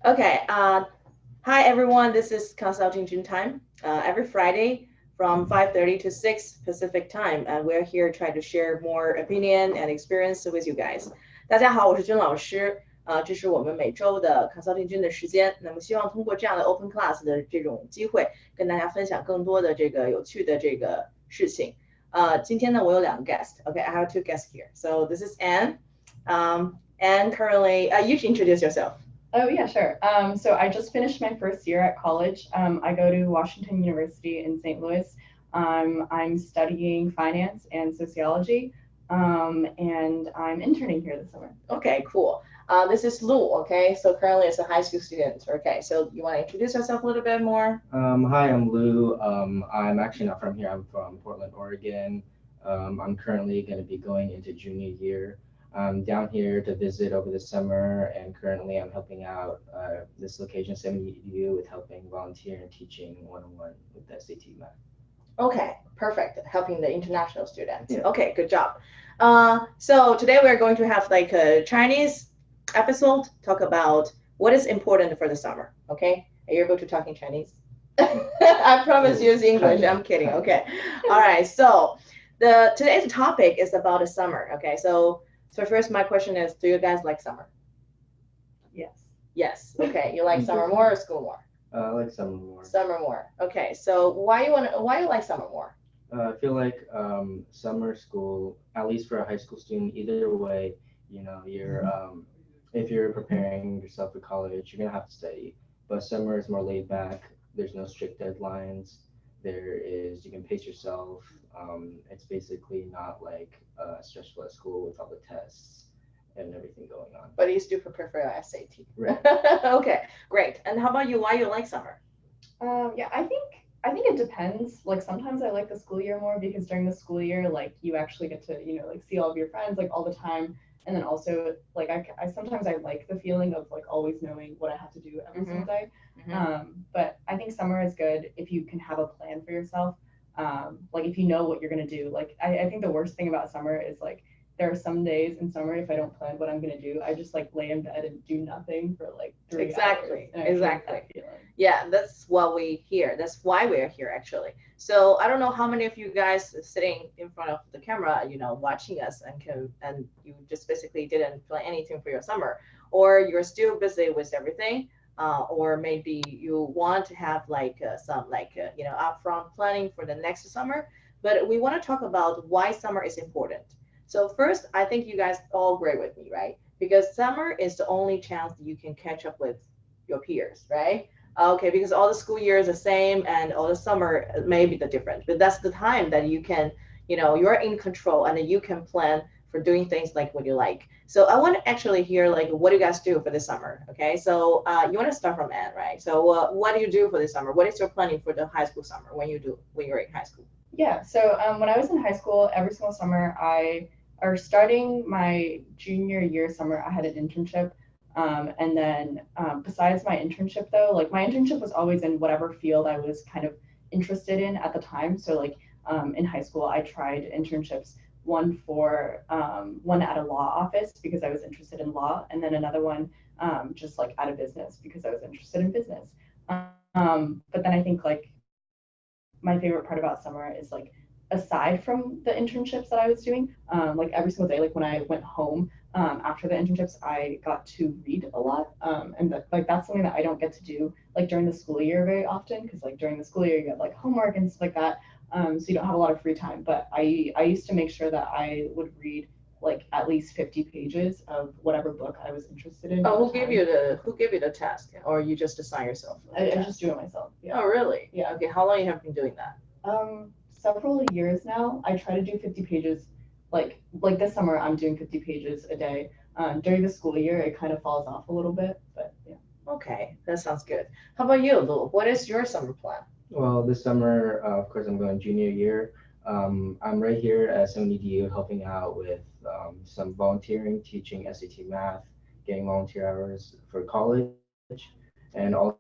Okay. Hi everyone. This is Consulting June time. Every Friday from 5:30 to 6 Pacific time, and we're here trying to share more opinion and experience with you guys. 大家好，我是君老师。这是我们每周的 Consulting 君的时间。那么希望通过这样的 Open Class 的这种机会，跟大家分享更多的这个有趣的这个事情。今天呢，我有两个 guest. Okay, I have two guests here. So this is Anne. Anne currently, you should introduce yourself. Oh, yeah, sure. So I just finished my first year at college. I go to Washington University in St. Louis. I'm studying finance and sociology, and I'm interning here this summer. Okay, cool. This is Lou. Okay, so currently as a high school student. Okay, so you want to introduce yourself a little bit more? Hi, I'm Lou. I'm actually not from here. I'm from Portland, Oregon. I'm currently going to be going into junior year. I'm down here to visit over the summer, and currently I'm helping out this location 70U with helping volunteer and teaching one-on-one with the SAT math. Okay, perfect. Helping the international students. Yeah. Okay, good job. So today we're going to have like a Chinese episode, talk about what is important for the summer. Okay, are you able to talk in Chinese? I promise use English. I'm kidding. Okay. All right. So the today's topic is about the summer. Okay. So first, my question is, do you guys like summer? Yes. Yes. Okay. You like summer more or school more? I like summer more. Summer more. Okay. So why you like summer more? I feel like summer school, at least for a high school student, either way, you're if you're preparing yourself for college, you're gonna have to study. But summer is more laid back. There's no strict deadlines. You can pace yourself. It's basically not like stressful at school with all the tests and everything going on. But you still prepare for your SAT. Right. Okay. Great. And how about you? Why you like summer? Yeah, I think it depends. Like sometimes I like the school year more because during the school year, like you actually get to like see all of your friends like all the time, and then also like I sometimes I like the feeling of like always knowing what I have to do every single day. But I think summer is good if you can have a plan for yourself. Like if you know what you're gonna do. Like I think the worst thing about summer is like there are some days in summer if I don't plan what I'm gonna do, I just like lay in bed and do nothing for like 3 hours. Exactly. And I hate Exactly. that feeling. Yeah, that's what we hear. That's why we're here actually. So I don't know how many of you guys sitting in front of the camera, watching us and you just basically didn't plan anything for your summer, or you're still busy with everything, or maybe you want to have like some like upfront planning for the next summer. But we want to talk about why summer is important. So first, I think you guys all agree with me, right? Because summer is the only chance that you can catch up with your peers, right? Okay, because all the school year is the same and all the summer may be the different, but that's the time that you can, you're in control and you can plan for doing things like what you like. So I want to actually hear like what do you guys do for the summer? Okay, so you want to start from Anne, right? So what do you do for the summer? What is your planning for the high school summer when you're in high school? Yeah, so when I was in high school, every single summer or starting my junior year summer, I had an internship. And then besides my internship, though, like my internship was always in whatever field I was kind of interested in at the time. So like in high school, I tried internships, one at a law office because I was interested in law, and then another one just like at a business because I was interested in business. But then I think like my favorite part about summer is like aside from the internships that I was doing, like every single day, like when I went home after the internships, I got to read a lot, and like that's something that I don't get to do like during the school year very often because like during the school year you have like homework and stuff like that, so you don't have a lot of free time. But I used to make sure that I would read like at least 50 pages of whatever book I was interested in. Oh, who gave you the task, or you just assign yourself? I just do it myself. Yeah. Oh, really? Yeah. Okay. How long you have been doing that? Several years now. I try to do 50 pages. Like this summer, I'm doing 50 pages a day. During the school year, it kind of falls off a little bit, but yeah. Okay, that sounds good. How about you, Lou? What is your summer plan? Well, this summer, of course, I'm going junior year. I'm right here at 70DU helping out with some volunteering, teaching SAT math, getting volunteer hours for college, and also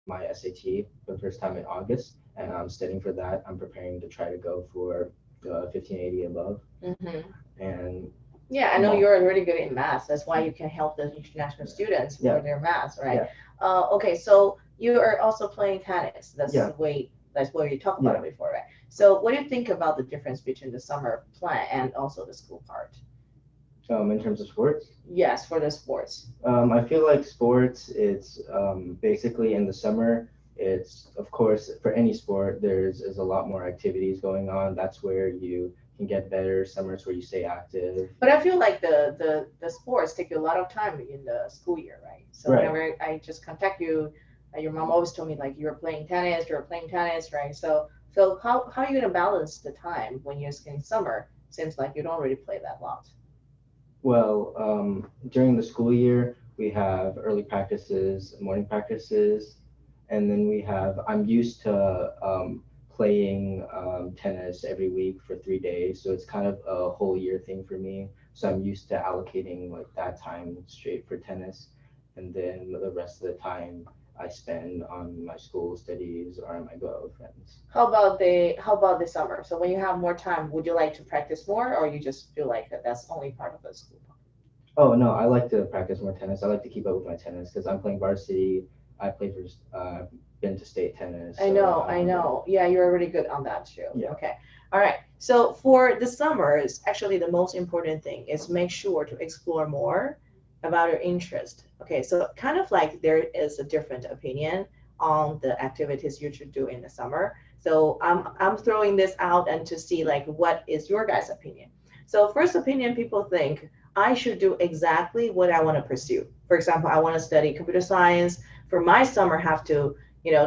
my SAT for the first time in August, and I'm studying for that. I'm preparing to try to go for the 1580 above, Mm-hmm. and Yeah, I know More. you're really good in math. That's why you can help the international students for Yeah. their math, right? Yeah. Okay, so you are also playing tennis. Yeah. That's what you talked about Yeah. it before, right? So what do you think about the difference between the summer plan and also the school part? In terms of sports, Yes, for the sports. I feel like sports, it's basically in the summer, it's of course for any sport, is a lot more activities going on. That's where you can get better. Summers where you stay active. But I feel like the sports take you a lot of time in the school year, right? So Right. whenever I just contact you, your mom always told me like you're playing tennis, right? So how are you gonna balance the time when you're in summer? Seems like you don't really play that lot. Well, during the school year, we have early practices, morning practices, and then I'm used to playing tennis every week for 3 days. So it's kind of a whole year thing for me. So I'm used to allocating like that time straight for tennis. And then the rest of the time I spend on my school studies or I might go out with friends. How about the summer? So when you have more time, would you like to practice more, or you just feel like that's only part of the school? Oh no, I like to practice more tennis. I like to keep up with my tennis because I'm playing varsity. I play for been to state tennis. I So know, I know. Yeah, you're really good on that too. Yeah. Okay. All right. So for the summers, actually the most important thing is make sure to explore more about your interest. Okay. So kind of like there is a different opinion on the activities you should do in the summer. So I'm throwing this out and to see like what is your guys' opinion. So first opinion, people think I should do exactly what I want to pursue. For example, I want to study computer science. For my summer, have to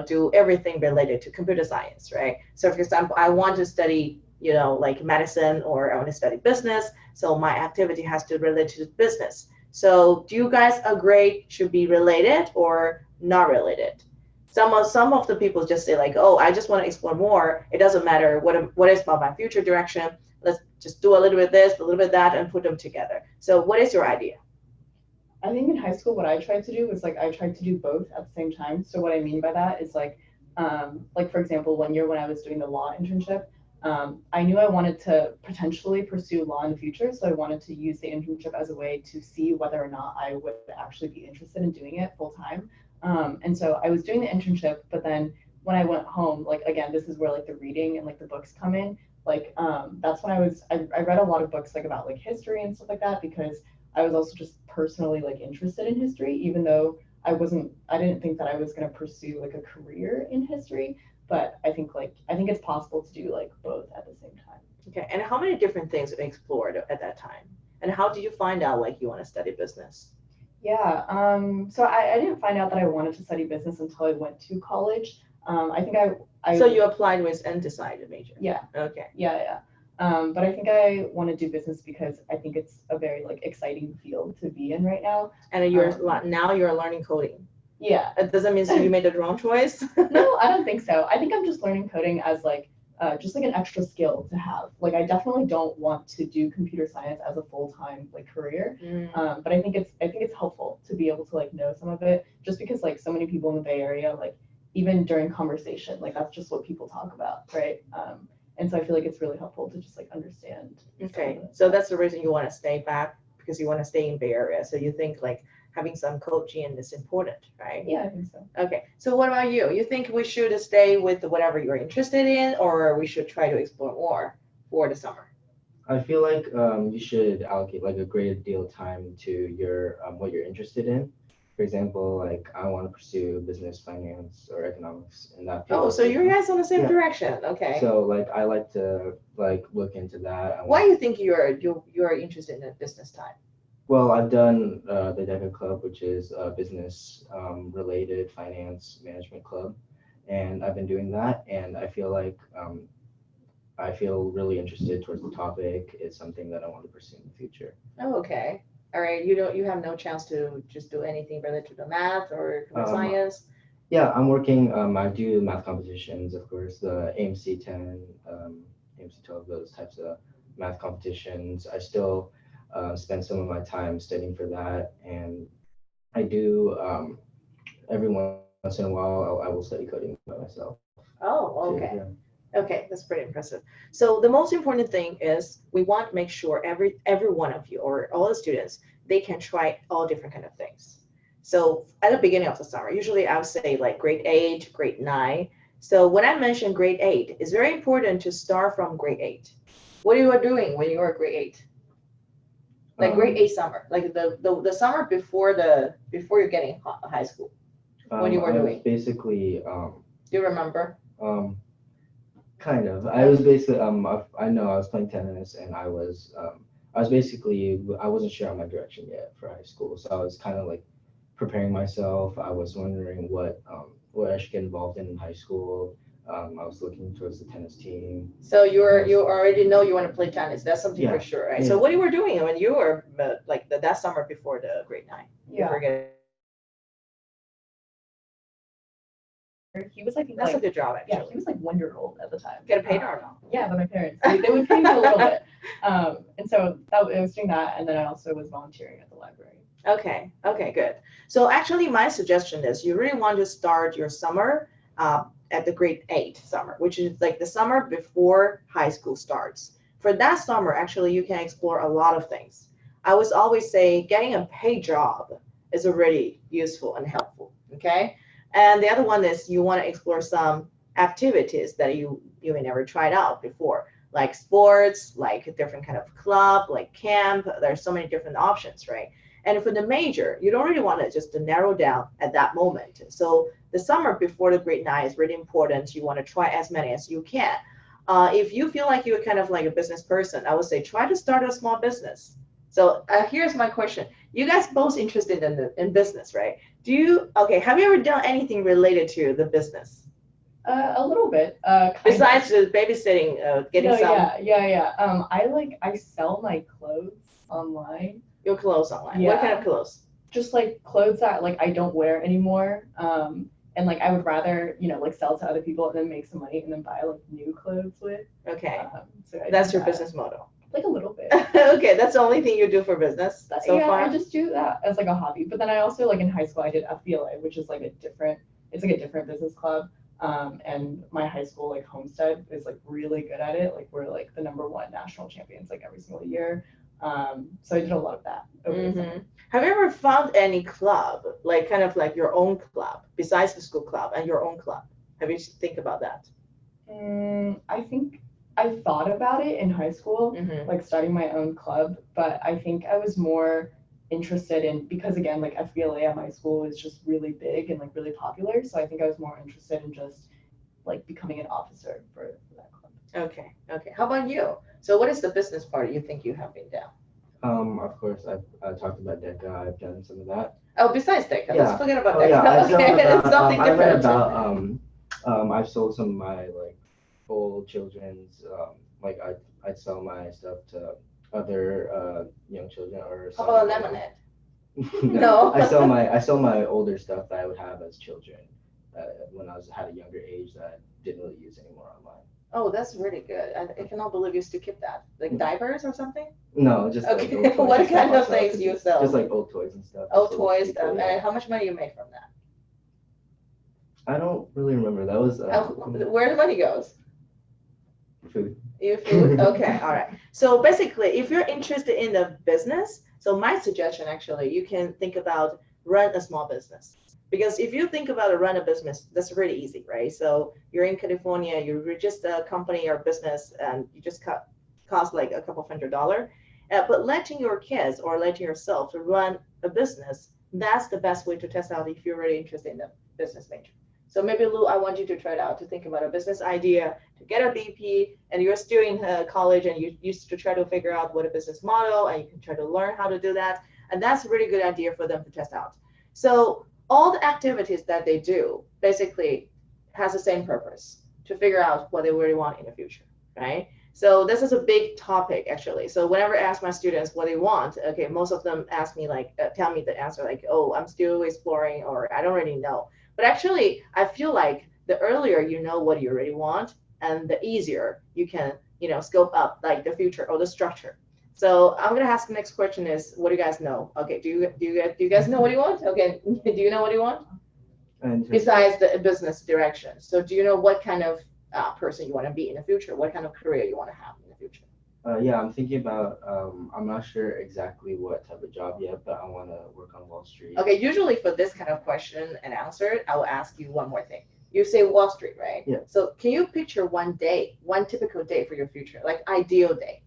do everything related to computer science, right? So for example, I want to study, like medicine, or I want to study business. So my activity has to relate to business. So do you guys agree should be related or not related? Some of the people just say like, oh, I just want to explore more. It doesn't matter what is about my future direction. Let's just do a little bit this, a little bit that, and put them together. So what is your idea? I think in high school, what I tried to do was like I tried to do both at the same time. So what I mean by that is like for example, one year when I was doing the law internship, I knew I wanted to potentially pursue law in the future. So I wanted to use the internship as a way to see whether or not I would actually be interested in doing it full time. And so I was doing the internship, but then when I went home, like again, this is where like the reading and like the books come in. Like that's when I read a lot of books like about like history and stuff like that because I was also just personally like interested in history, even though I didn't think that I was going to pursue like a career in history. But I think it's possible to do like both at the same time. Okay, and how many different things you explored at that time? And how did you find out like you want to study business? Yeah. So I didn't find out that I wanted to study business until I went to college. I think I So you applied with and decided major. Yeah. Okay. Yeah. But I think I want to do business because I think it's a very like exciting field to be in right now. And now you're learning coding. Yeah. It doesn't mean you made the wrong choice. No, I don't think so. I think I'm just learning coding as like just like an extra skill to have. Like I definitely don't want to do computer science as a full-time like career. But I think it's helpful to be able to like know some of it just because like so many people in the Bay Area like even during conversation like that's just what people talk about, right? And so I feel like it's really helpful to just like understand. Okay, so that's the reason you want to stay back because you want to stay in Bay Area. So you think like having some coaching is important, right? Yeah, I think so. Okay, so what about you? You think we should stay with whatever you're interested in, or we should try to explore more for the summer? I feel like you should allocate like a great deal of time to your what you're interested in. For example, like I want to pursue business, finance, or economics in that field. Oh, so you guys on the same Yeah. direction. Okay. So like I like to like look into that. Why do you think you're interested in business time? Well, I've done the DECA Club, which is a business related finance management club, and I've been doing that, and I feel really interested towards the topic. It's something that I want to pursue in the future. Oh, okay. All right. You have no chance to just do anything related to math or computer science. Yeah, I'm working. I do math competitions, of course, the AMC 10, AMC 12, those types of math competitions. I still spend some of my time studying for that, and I do every once in a while I will study coding by myself. Oh, too, okay. yeah. Okay, that's pretty impressive. So the most important thing is we want to make sure every one of you or all the students they can try all different kind of things. So at the beginning of the summer, usually I would say like grade 8, grade 9. So when I mention grade 8, it's very important to start from grade 8. What you were doing when you were grade 8? Like grade Um, 8 summer, like the summer before you're getting high school. What you were I was doing? basically Do you remember? um, kind of. I was basically I know I was playing tennis and I was basically I wasn't sure on my direction yet for high school, so I was kind of like preparing myself. I was wondering what I should get involved in high school. I was looking towards the tennis team. So you already know you want to play tennis. That's something for Yeah, sure, right? yeah. So what you were doing when you were like that summer before the grade 9? Yeah. Before getting, He was like, that's a good job yeah, actually. he was like 1 year old at the time. Get paid or no? Yeah, by my parents. They would pay me a little bit. And so I was doing that, and then I also was volunteering at the library. Okay, okay, good. So actually, my suggestion is you really want to start your summer at the grade 8 summer, which is like the summer before high school starts. For that summer, actually, you can explore a lot of things. I was always say getting a paid job is already useful and helpful. Okay, and the other one is you want to explore some activities that you may never tried out before, like sports, like a different kind of club, like camp. There's so many different options, right? And for the major, you don't really want to just to narrow down at that moment. So the summer before the grade 9 is really important. You want to try as many as you can. If you feel like you're kind of like a business person, I would say try to start a small business. So here's my question. You guys both interested in business, right? Okay, have you ever done anything related to the business? A little bit. Besides the babysitting, getting No, some yeah. I sell my clothes online. your clothes online. Yeah. What kind of clothes? Just like clothes that like I don't wear anymore. And like I would rather, like sell to other people and then make some money and then buy like new clothes with. Okay, So I that's do your that. business model. Like a little bit. Okay, that's the only thing you do for business so yeah, far? I just do that as like a hobby. But then I also like in high school I did FBLA, which is like it's like a different business club. And my high school like Homestead is like really good at it. Like we're like the #1 national champions like every single year. So I did a lot of that over the summer. Have you ever found any club, like kind of like your own club, besides the school club and your own club? Have you think about that? I think I thought about it in high school, like starting my own club, but I think I was more interested in, because again, like FBLA at my school is just really big and like really popular. So I think I was more interested in just like becoming an officer for that club. Okay, okay. How about you? So what is the business part you think you have been down? Of course, I talked about DECA. I've done some of that. Oh, besides DECA, Yeah. let's forget about Oh, DECA. yeah, I've Okay, done it's something I read different. about I've sold some of my like old children's like I'd sell my stuff to other young children or How some about lemonade? No. I sell my older stuff that I would have as children when had a younger age that I didn't really use anymore online. Oh, that's really good. I cannot believe you still keep that. Like diapers or something? No, just like, Okay, old toys what and kind stuff of like things that. you sell? Just like old toys and stuff. Oh, Just little toys people, stuff. yeah. And how much money you made from that? I don't really remember. That was Where the money goes? food. Your food? Okay, all right. So basically, if you're interested in the business, so my suggestion actually, you can think about run a small business. Because if you think about run a business, that's really easy, right? So you're in California, you register a company or business, and you just cost like a couple $100. But letting your kids or letting yourself to run a business, that's the best way to test out if you're really interested in the business major. So maybe Lou, I want you to try it out to think about a business idea, to get a BP, and you're still in college and you used to try to figure out what a business model, and you can try to learn how to do that. And that's a really good idea for them to test out. So all the activities that they do basically has the same purpose, to figure out what they really want in the future, right? So this is a big topic actually. So whenever I ask my students what they want, okay, most of them ask me like, tell me the answer like, oh, I'm still exploring, or I don't really know. But actually, I feel like the earlier you know what you really want, and the easier you can, scope up like the future or the structure. So I'm gonna ask the next question is, what do you guys know? Okay, do you guys know what you want? Okay, do you know what you want? And Besides the business direction, so do you know what kind of person you want to be in the future? What kind of career you want to have in the future? Yeah, I'm thinking about, I'm not sure exactly what type of job yet, but I want to work on Wall Street. Okay, usually for this kind of question and answer, I will ask you one more thing. You say Wall Street, right? Yeah. So can you picture one day, one typical day for your future, like ideal day?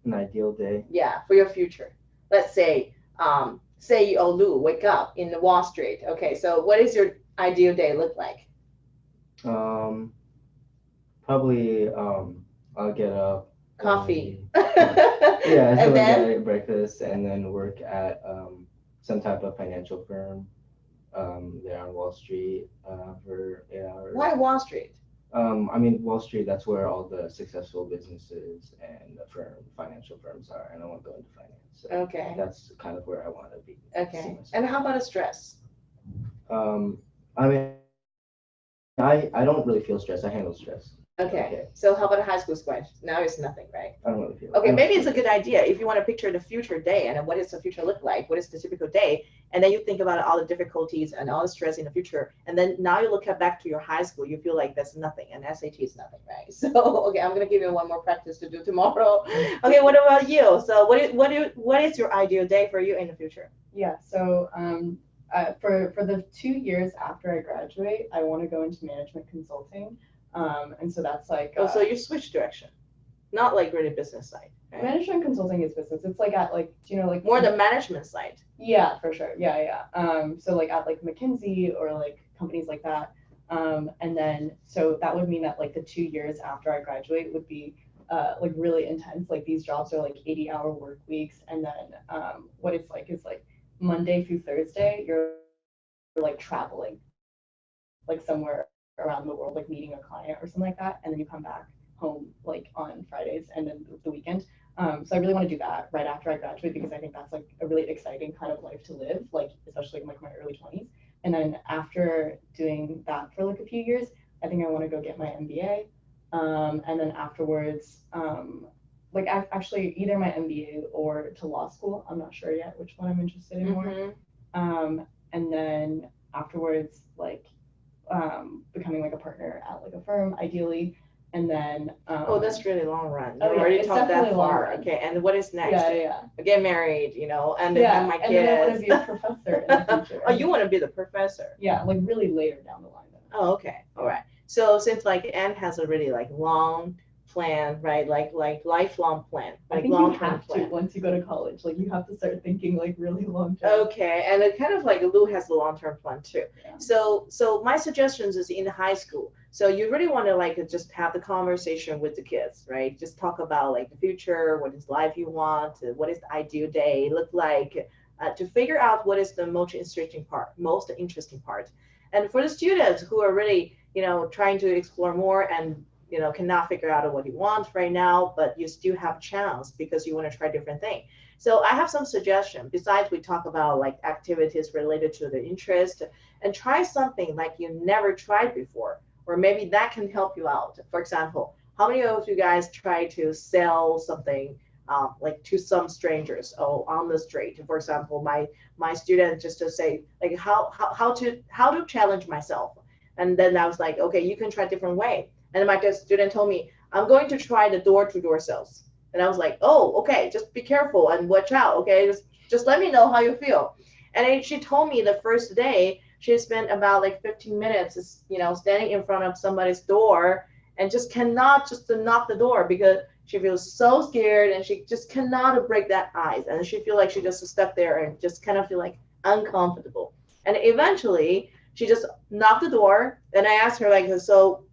An ideal day. Yeah, for your future. Let's say you, oh, Lou, wake up in the Wall Street. Okay, so what is your ideal day look like? Um, Probably I'll get up Coffee. yeah, so And like then, get breakfast and then work at some type of financial firm there on Wall Street for 8 hours. why Wall Street? I mean Wall Street, that's where all the successful businesses and the financial firms are, and I want to go into finance. So Okay, that's kind of where I want to be. okay. And how about a stress? I mean, I don't really feel stress. I handle stress. Okay, so how about a high school squash? Now it's nothing, right? I don't really feel. Okay, maybe it's a good idea if you want to picture the future day and what does the future look like? What is the typical day? And then you think about all the difficulties and all the stress in the future. And then now you look back to your high school, you feel like that's nothing, and SAT is nothing, right? So, okay, I'm gonna give you one more practice to do tomorrow. Okay, what about you? So, what is your ideal day for you in the future? Yeah, so for the 2 years after I graduate, I want to go into management consulting. And so that's like Oh, so you switch direction, not like really business side, right? management consulting is business. It's like at like, do you know, like More the management side. yeah, for sure. Yeah, yeah. So like at like McKinsey or like companies like that. And then so that would mean that like the 2 years after I graduate would be like really intense. Like these jobs are like 80-hour work weeks, and then what it's like is like Monday through Thursday you're like traveling like somewhere around the world, like meeting a client or something like that, and then you come back home like on Fridays and then the weekend. So I really want to do that right after I graduate because I think that's like a really exciting kind of life to live, like especially in like my early 20s. And then after doing that for like a few years, I think I want to go get my MBA. And then afterwards, like actually either my MBA or to law school. I'm not sure yet which one I'm interested in more. And then afterwards, like becoming like a partner at like a firm, ideally. And then Oh, that's really long run. You Oh, yeah, already it's talked that definitely long far. run. Okay, and what is next? yeah. Get married, and then Yeah, have my and then I want to kids. be a professor in the future. Oh, you want to be the professor? Yeah, like really later down the line. Though. Oh, okay, all right. So since like Anne has a really like long plan, right? Like lifelong plan, I like think you long-term have to plan. once you go to college. Like you have to start thinking like really long term. Okay, and it kind of like Lou has a long-term plan too. Yeah. So my suggestions is in high school. So you really want to like just have the conversation with the kids, right? Just talk about like the future, what is life you want, what is the ideal day look like, to figure out what is the most interesting part. And for the students who are really, trying to explore more and cannot figure out what you want right now, but you still have a chance because you want to try different things. So I have some suggestions. Besides, we talk about like activities related to the interest, and try something like you never tried before, or maybe that can help you out. For example, how many of you guys try to sell something like to some strangers on the street? For example, my student just to say like how to challenge myself, and then I was like, okay, you can try a different way. And my student told me, I'm going to try the door-to-door sales. And I was like, oh, okay, just be careful and watch out, okay? Just let me know how you feel. And then she told me the first day, she spent about like 15 minutes, standing in front of somebody's door and just cannot just to knock the door because she feels so scared and she just cannot break that ice. And she feel like she just stuck there and just kind of feel like uncomfortable. And eventually she just knocked the door. And I asked her like, so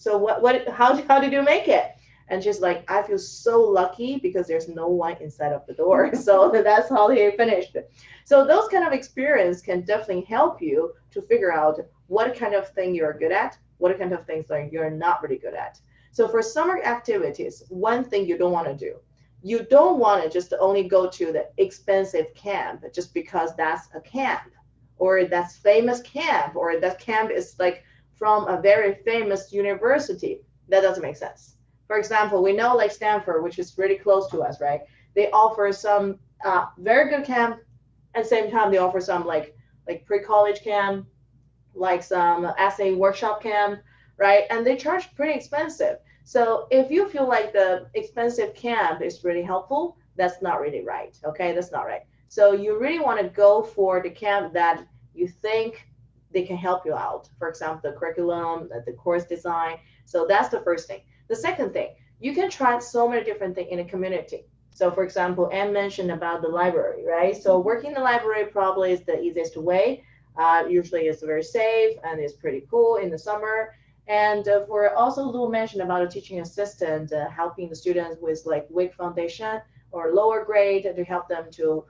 how did you make it? And she's like, I feel so lucky because there's no one inside of the door. So that's how they finished it. So those kind of experience can definitely help you to figure out what kind of thing you're good at, what kind of things that you're not really good at. So for summer activities, one thing you don't want to do, you don't want to just only go to the expensive camp just because that's a camp, or that's famous camp, or that camp is like from a very famous university. That doesn't make sense. For example, we know like Stanford, which is really close to us, right? They offer some very good camp. At the same time, they offer some like pre-college camp, like some essay workshop camp, right? And they charge pretty expensive. So if you feel like the expensive camp is really helpful, that's not really right. Okay, that's not right. So you really want to go for the camp that you think they can help you out. For example, the curriculum, the course design. So that's the first thing. The second thing, you can try so many different things in a community. So for example, Anne mentioned about the library, right? So working in the library probably is the easiest way. Usually it's very safe and it's pretty cool in the summer. And for also Lou mentioned about a teaching assistant helping the students with like weak foundation or lower grade to help them to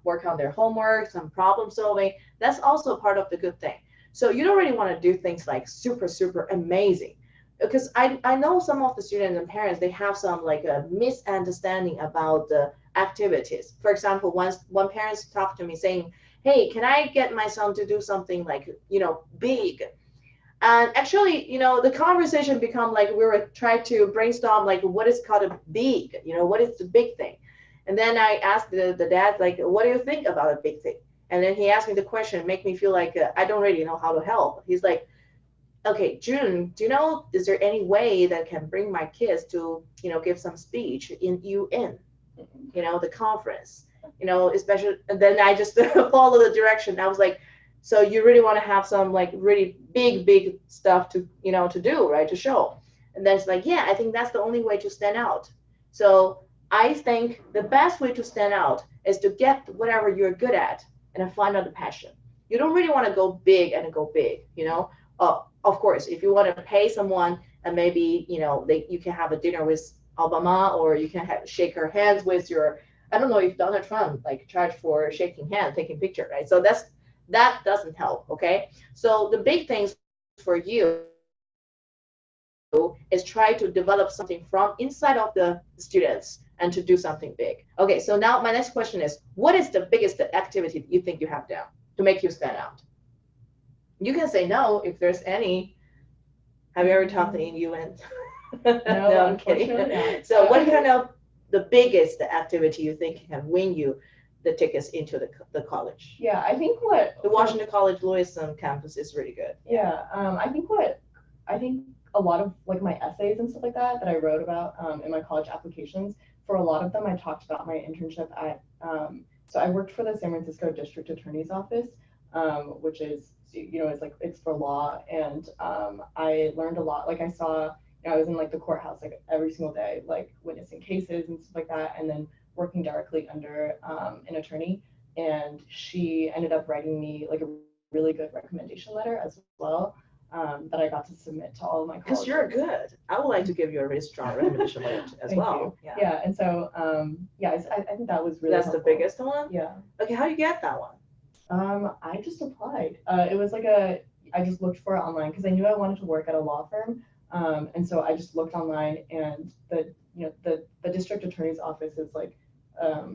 work on their homework, some problem solving. That's also part of the good thing. So you don't really want to do things like super, super amazing. Because I know some of the students and parents, they have some like a misunderstanding about the activities. For example, once one parent talked to me saying, hey, can I get my son to do something like, big? And actually, the conversation become like we were trying to brainstorm like what is called a big, what is the big thing? And then I asked the dad, like, what do you think about a big thing? And then he asked me the question, make me feel like I don't really know how to help. He's like, okay, June, do you know, is there any way that can bring my kids to, give some speech in UN, the conference, especially, and then I just follow the direction. I was like, so you really want to have some like really big stuff to, to do, right, to show. And then it's like, yeah, I think that's the only way to stand out. So I think the best way to stand out is to get whatever you're good at and find out the passion. You don't really want to go big and go big, of course, if you want to pay someone and maybe, you can have a dinner with Obama or you can shake her hands with your, I don't know if Donald Trump like charge for shaking hands, taking picture, right? So that doesn't help, okay? So the big things for you is try to develop something from inside of the students and to do something big. Okay, so now my next question is, what is the biggest activity you think you have done to make you stand out? You can say no if there's any. Have you ever taught in UN? No, I'm kidding. Not. So what kind of the biggest activity you think can win you the tickets into the college? Yeah, I think the Washington College Lewiston campus is really good. Yeah, I think a lot of like my essays and stuff like that I wrote about in my college applications, for a lot of them I talked about my internship at so I worked for the San Francisco District Attorney's Office, which is it's for law, and I learned a lot. Like I saw, I was in like the courthouse like every single day, like witnessing cases and stuff like that, and then working directly under an attorney, and she ended up writing me like a really good recommendation letter as well, that I got to submit to all of my colleagues. Because you're good. I would like to give you a really strong recommendation letter as well. You. Yeah, and so I think that was really that's helpful. The biggest one. Yeah. Okay, how you get that one? I just applied. It was like I just looked for it online because I knew I wanted to work at a law firm. And so I just looked online, and the district attorney's office is like,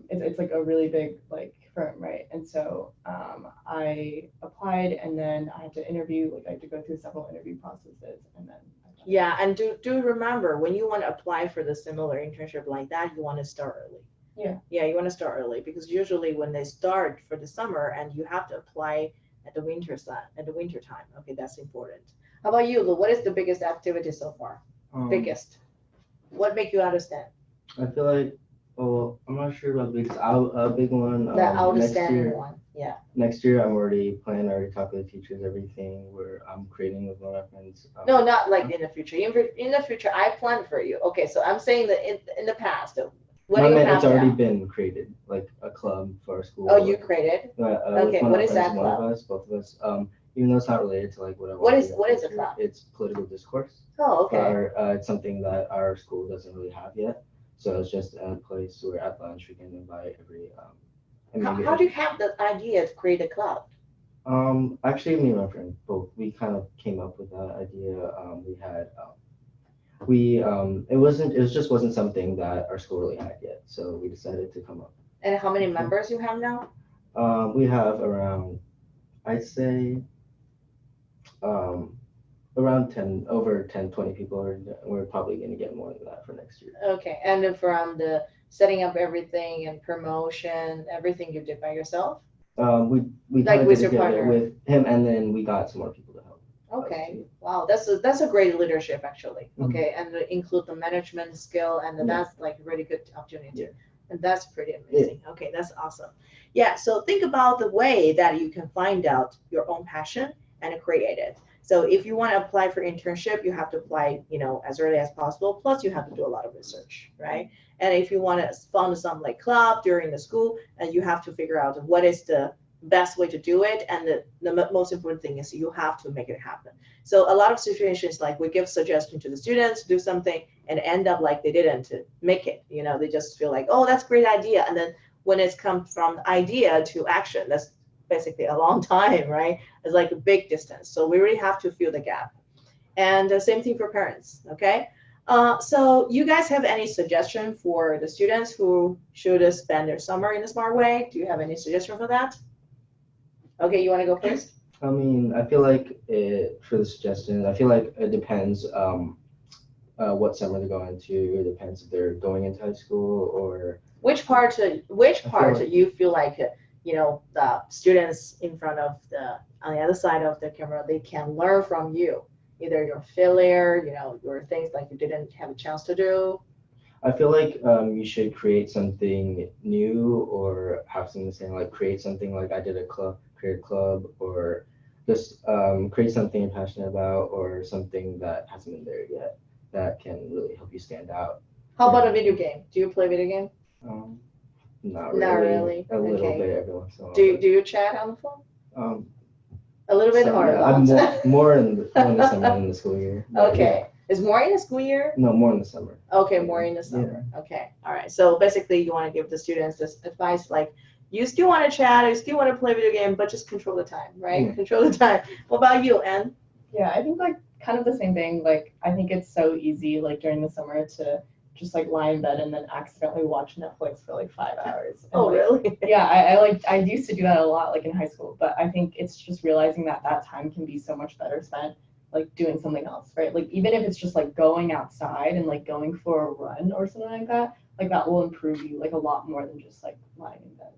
it's like a really big like firm, right? And so I applied, and then I had to interview, like I had to go through several interview processes, and then. Yeah, and do remember when you want to apply for the similar internship like that, you want to start early. Yeah, you want to start early because usually when they start for the summer and you have to apply at the winter time. Okay, that's important. How about you, Lou? What is the biggest activity so far? Biggest. What make you understand? I feel like, I'm not sure about biggest. A big one. The outstanding one. Yeah. Next year, I'm already talking to the teachers, everything. Where I'm creating with one of my friends. No, not like in the future. In the future, I plan for you. Okay, so I'm saying that in the past. What do you have? It's already been created, like a club for our school. Oh, you created? Okay, what is that club? Both of us. Even though it's not related to like what I want. What is a club? It's political discourse. Oh, okay. It's something that our school doesn't really have yet. So it's just a place where at lunch we can invite every. How do you have the idea to create a club? Actually, me and my friend both, we kind of came up with that idea. It just wasn't something that our school really had yet, so we decided to come up. And how many members you have now? We have around, I'd say, around 10, over 10, 20 people. We're probably going to get more than that for next year. Okay, and then from the setting up everything and promotion, everything you did by yourself? We like with your partner? With him, and then we got some more people to help. Okay. Wow. That's a great leadership actually. Mhm. Okay. And include the management skill, and Yeah. that's like a really good opportunity. Yeah. And that's pretty amazing. Okay, that's awesome. Yeah. So think about the way that you can find out your own passion and create it. So if you want to apply for internship, you have to apply, as early as possible. Plus, you have to do a lot of research, right? And if you want to fund some like club during the school, and you have to figure out what is the best way to do it, and the most important thing is you have to make it happen. So a lot of situations like we give suggestion to the students do something and end up like they didn't make it, they just feel like, oh, that's a great idea, and then when it's come from idea to action, that's basically a long time, right? It's like a big distance, so we really have to fill the gap. And the same thing for parents. Okay. So you guys have any suggestion for the students who should spend their summer in a smart way? Do you have any suggestion for that? Okay, you want to go first? I mean, I feel like for the suggestions, I feel like it depends what summer they're going to. It depends if they're going into high school or. Which part you feel like the students in front of on the other side of the camera, they can learn from you, either your failure, your things like you didn't have a chance to do. I feel like you should create something new or have something the same, like create something like I did create a club, or just create something you're passionate about or something that hasn't been there yet that can really help you stand out. How about a video game? Do you play video game? Not Not really. really. A little Okay. bit every once in a while. Do you chat on the phone? Um, A little bit or a yeah, I'm lot? more in the summer than the school year. But Okay. Is more in the school year? yeah. No, more in the summer. Okay, more in the summer. Okay. All right. So basically you want to give the students this advice like you still want to chat, you still want to play video game, but just control the time, right? Yeah. Control the time. What about you, Anne? Yeah, I think like kind of the same thing. Like I think it's so easy like during the summer to just like lie in bed and then accidentally watch Netflix for like 5 hours. And, Oh, like, really? yeah, I used to do that a lot like in high school, but I think it's just realizing that that time can be so much better spent like doing something else, right? Like even if it's just like going outside and like going for a run or something like that, like that will improve you like a lot more than just like lying in bed.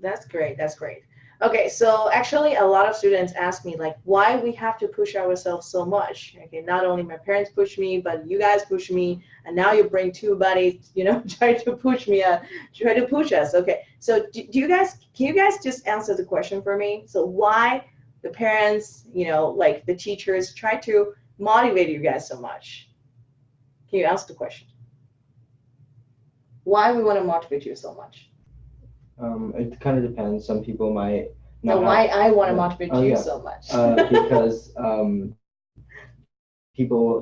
That's great. That's great. Okay, so actually, a lot of students ask me like, why we have to push ourselves so much. Okay, not only my parents push me, but you guys push me, and now you bring two buddies, try to push me, try to push us. Okay, so can you guys just answer the question for me? So why the parents, like the teachers, try to motivate you guys so much? Can you answer the question? Why we want to motivate you so much? It kind of depends. Some people might No, not why have, I want to motivate Oh, you yeah. so much? Because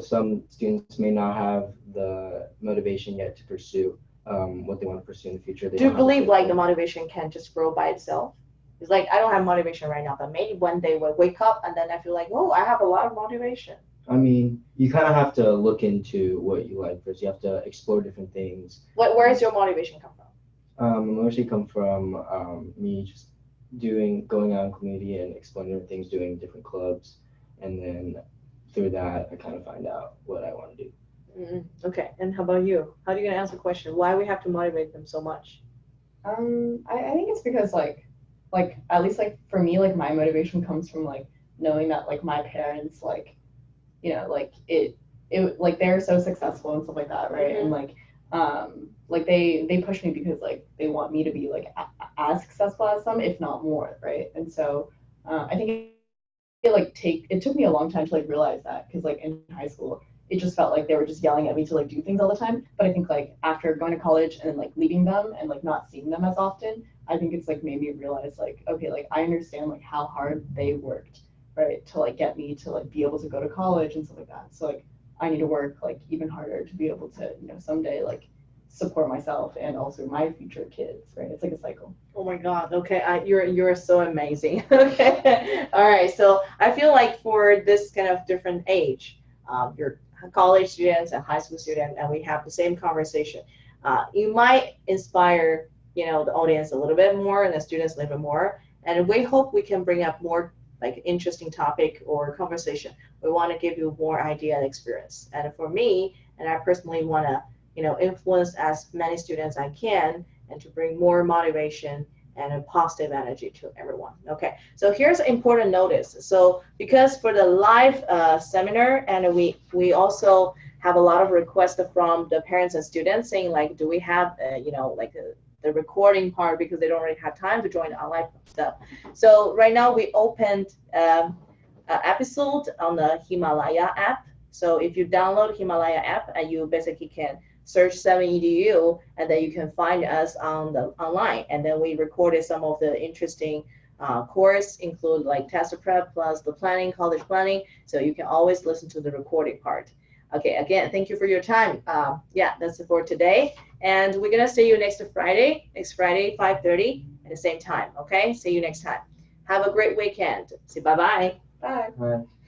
some students may not have the motivation yet to pursue what they want to pursue in the future. They Do you don't have a believe good like the goal. motivation can just grow by itself? It's like I don't have motivation right now, but maybe one day we'll wake up and then I feel like, oh, I have a lot of motivation. I mean, you kind of have to look into what you like first. You have to explore different things. Where is your motivation come from? Mostly come from me just going out in community and exploring different things, doing different clubs, and then through that, I kind of find out what I want to do. Okay, and how about you? How are you gonna answer the question? Why we have to motivate them so much? I think it's because like at least like for me like my motivation comes from like knowing that like my parents like like it like they're so successful and stuff like that, right? And like they push me because like they want me to be like as successful as them, if not more, right? And so I think it took me a long time to like realize that because like in high school it just felt like they were just yelling at me to like do things all the time. But I think like after going to college and like leaving them and like not seeing them as often, I think it's like made me realize like okay, like I understand like how hard they worked, right, to like get me to like be able to go to college and stuff like that. So like I need to work like even harder to be able to someday like support myself and also my future kids, right? It's like a cycle. Oh my God. Okay, you're so amazing. Okay, all right. So I feel like for this kind of different age, you're college students and high school students, and we have the same conversation. You might inspire the audience a little bit more and the students a little bit more, and we hope we can bring up more like interesting topic or conversation. We want to give you more idea and experience. And for me, and I personally want to influence as many students I can and to bring more motivation and a positive energy to everyone. Okay, so here's an important notice. So because for the live seminar, and we also have a lot of requests from the parents and students saying like, do we have like the recording part, because they don't really have time to join the online stuff. So right now we opened an episode on the Himalaya app. So if you download Himalaya app, and you basically can search 7EDU, and then you can find us on the online. And then we recorded some of the interesting course, include like test prep plus the planning, college planning. So you can always listen to the recording part. Okay, again, thank you for your time. Yeah, that's it for today. And we're gonna see you next Friday, 5:30 at the same time. Okay, see you next time. Have a great weekend. Say bye-bye. Bye. Bye.